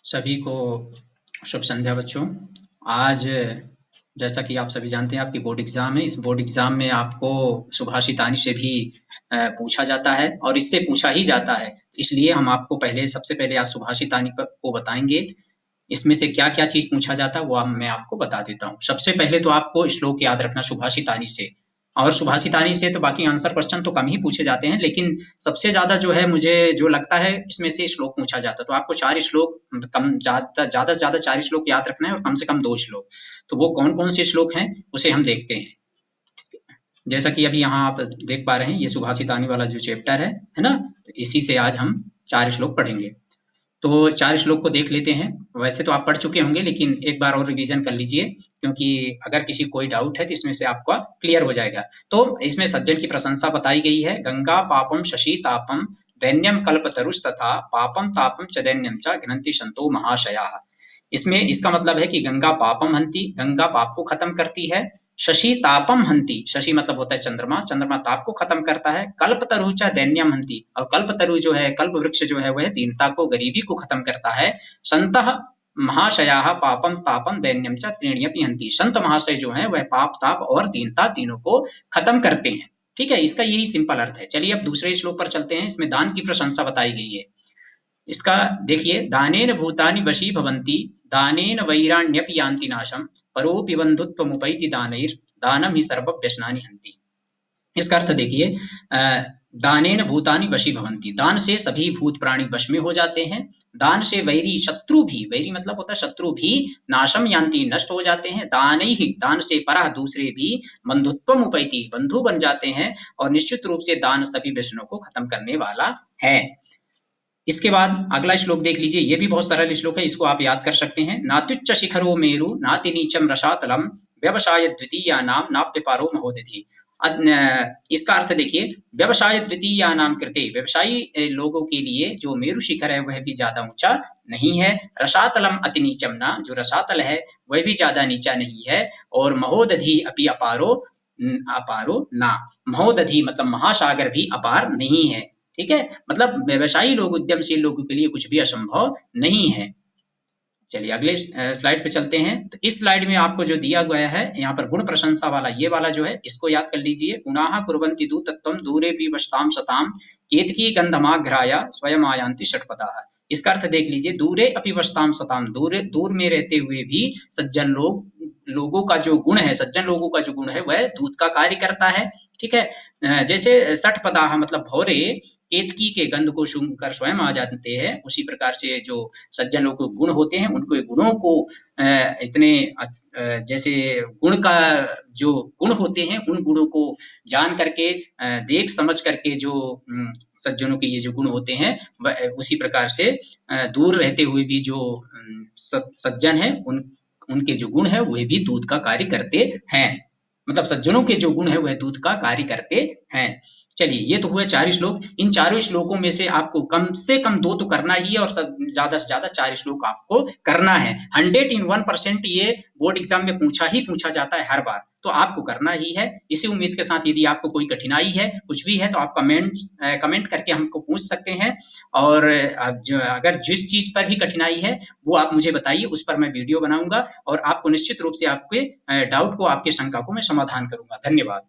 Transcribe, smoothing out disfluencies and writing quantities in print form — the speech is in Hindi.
सभी को शुभ संध्या बच्चों। आज जैसा कि आप सभी जानते हैं आपकी बोर्ड एग्जाम है। इस बोर्ड एग्जाम में आपको सुभाषितानी से भी पूछा जाता है और इससे पूछा ही जाता है। इसलिए हम आपको सबसे पहले आज सुभाषितानी को बताएंगे। इसमें से क्या क्या चीज पूछा जाता है वो मैं आपको बता देता हूँ। सबसे पहले तो आपको श्लोक याद रखना सुभाषितानी से, और सुभाषितानी से तो बाकी आंसर क्वेश्चन तो कम ही पूछे जाते हैं, लेकिन सबसे ज्यादा जो है मुझे जो लगता है इसमें से श्लोक पूछा जाता है। तो आपको 4 श्लोक, कम ज्यादा से ज्यादा 4 श्लोक याद रखना है और कम से कम 2 श्लोक। तो वो कौन कौन से श्लोक हैं उसे हम देखते हैं। जैसा कि अभी यहाँ आप देख पा रहे हैं, ये सुभाषितानी वाला जो चैप्टर है ना, तो इसी से आज हम 4 श्लोक पढ़ेंगे। तो 4 श्लोक को देख लेते हैं। वैसे तो आप पढ़ चुके होंगे, लेकिन एक बार और रिवीजन कर लीजिए, क्योंकि अगर किसी को कोई डाउट है तो इसमें से आपका क्लियर हो जाएगा। तो इसमें सज्जन की प्रशंसा बताई गई है। गंगा पापम शशि तापम दैन्यम कल्पतरुष तथा पापम तापम च दैन्यम च घ्नन्ति संतो महाशयाः। इसमें इसका मतलब है कि गंगा पापम हंति, गंगा पाप को खत्म करती है। शशि तापम हंति, शशि मतलब होता है चंद्रमा, चंद्रमा ताप को खत्म करता है। कल्पतरु च दैन्यम हंति, और कल्पतरु जो है, कल्प वृक्ष जो है वह दीनता को, गरीबी को खत्म करता है। संतः महाशयाः पापम तापम दैन्यम च त्रीण्यपि हंति, संत महाशय जो है वह पाप ताप और दीनता तीनों को खत्म करते हैं। ठीक है, इसका यही सिंपल अर्थ है। चलिए अब दूसरे श्लोक पर चलते हैं। इसमें दान की प्रशंसा बताई गई है। इसका देखिए, दानेन भूतानि वशी भवन्ति दानेन वैराण्यपि यान्ति नाशम परोपि बंधुत्वमुपैति दानैर दानम ही सर्वव्यसनानि हन्ति। इसका अर्थ देखिए, दानेन भूतानि वशी भवन्ति, दान से सभी भूत प्राणी वश में हो जाते हैं। दान से वैरी शत्रु भी, वैरी मतलब होता है शत्रु भी, नाशम यान्ति नष्ट हो जाते हैं। दान ही, दान से परः दूसरे भी, बंधुत्वम उपैति बंधु बन जाते हैं। और निश्चित रूप से दान सभी व्यसनों को खत्म करने वाला है। इसके बाद अगला श्लोक देख लीजिए, ये भी बहुत सरल श्लोक है, इसको आप याद कर सकते हैं। नात्युच्च शिखरो मेरु नाति नीचम रसातलम व्यवसाय द्वितीयानाम नाप्यपारो महोदधि। इसका अर्थ देखिए, व्यवसाय द्वितीयानाम कृते, व्यवसायी लोगों के लिए जो मेरु शिखर है वह भी ज्यादा ऊंचा नहीं है। रसातलम अति नीचम ना, जो रसातल है वह भी ज्यादा नीचा नहीं है। और महोदधि अपि अपारो अपारो ना, महोदधि मतलब महासागर भी अपार नहीं है। ठीक है, मतलब व्यवसायी लोग, उद्यमशील लोगों के लिए कुछ भी असंभव नहीं है। चलिए अगले स्लाइड पे चलते हैं। तो इस स्लाइड में आपको जो दिया गया है यहाँ पर गुण प्रशंसा वाला, ये वाला जो है इसको याद कर लीजिए। गुणाः कुर्वन्ति दूतत्वं दूरे विवशताम सताम केतकी गंधमाघ्राय स्वयं आयान्ति षट्पदाः। इसका अर्थ देख लीजिए, दूरे अपि वशताम सताम, दूर में रहते हुए भी सज्जन लोगों का जो गुण है, सज्जन लोगों का जो गुण है वह दूत का कार्य करता है। ठीक है, जैसे षट्पदाः मतलब भौरे केतकी के गंध को सूंघकर स्वयं आ जाते हैं, उसी प्रकार से जो सज्जन लोगों के गुण होते हैं, उनको गुणों को इतने जैसे गुण का जो गुण होते हैं उन गुणों को जान करके, देख समझ करके जो सज्जनों के ये जो गुण होते हैं, उसी प्रकार से दूर रहते हुए भी जो सज्जन है उनके जो गुण है वह भी दूत का कार्य करते हैं। मतलब सज्जनों के जो गुण है वह दूत का कार्य करते हैं। चलिए, ये तो हुए 4 श्लोक। इन चारों श्लोकों में से आपको कम से कम 2 तो करना ही है, और ज्यादा से ज्यादा 4 श्लोक आपको करना है। 100% ये बोर्ड एग्जाम में पूछा ही पूछा जाता है हर बार, तो आपको करना ही है। इसी उम्मीद के साथ यदि आपको कोई कठिनाई है, कुछ भी है, तो आप कमेंट करके हमको पूछ सकते हैं। और अगर जिस चीज पर भी कठिनाई है वो आप मुझे बताइए, उस पर मैं वीडियो बनाऊंगा और आपको निश्चित रूप से आपके डाउट को, आपके शंका को मैं समाधान करूंगा। धन्यवाद।